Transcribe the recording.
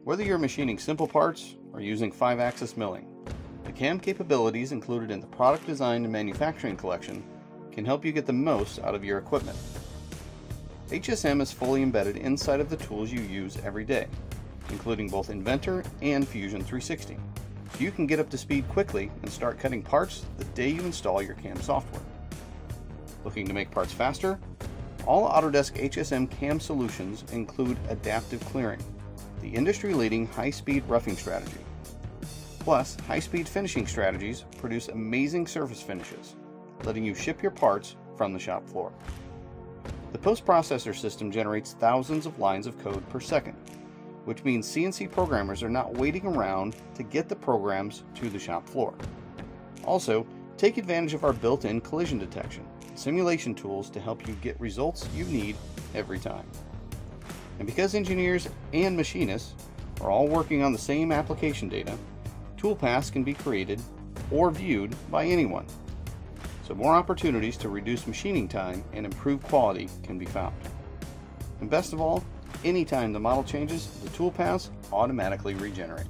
Whether you're machining simple parts or using 5-axis milling, the CAM capabilities included in the Product Design and Manufacturing collection can help you get the most out of your equipment. HSM is fully embedded inside of the tools you use every day, including both Inventor and Fusion 360. So you can get up to speed quickly and start cutting parts the day you install your CAM software. Looking to make parts faster? All Autodesk HSM CAM solutions include adaptive clearing, the industry-leading high-speed roughing strategy. Plus, high-speed finishing strategies produce amazing surface finishes, letting you ship your parts from the shop floor. The post-processor system generates thousands of lines of code per second, which means CNC programmers are not waiting around to get the programs to the shop floor. Also, take advantage of our built-in collision detection and simulation tools to help you get results you need every time. And because engineers and machinists are all working on the same application data, toolpaths can be created or viewed by anyone. So more opportunities to reduce machining time and improve quality can be found. And best of all, anytime the model changes, the toolpaths automatically regenerate.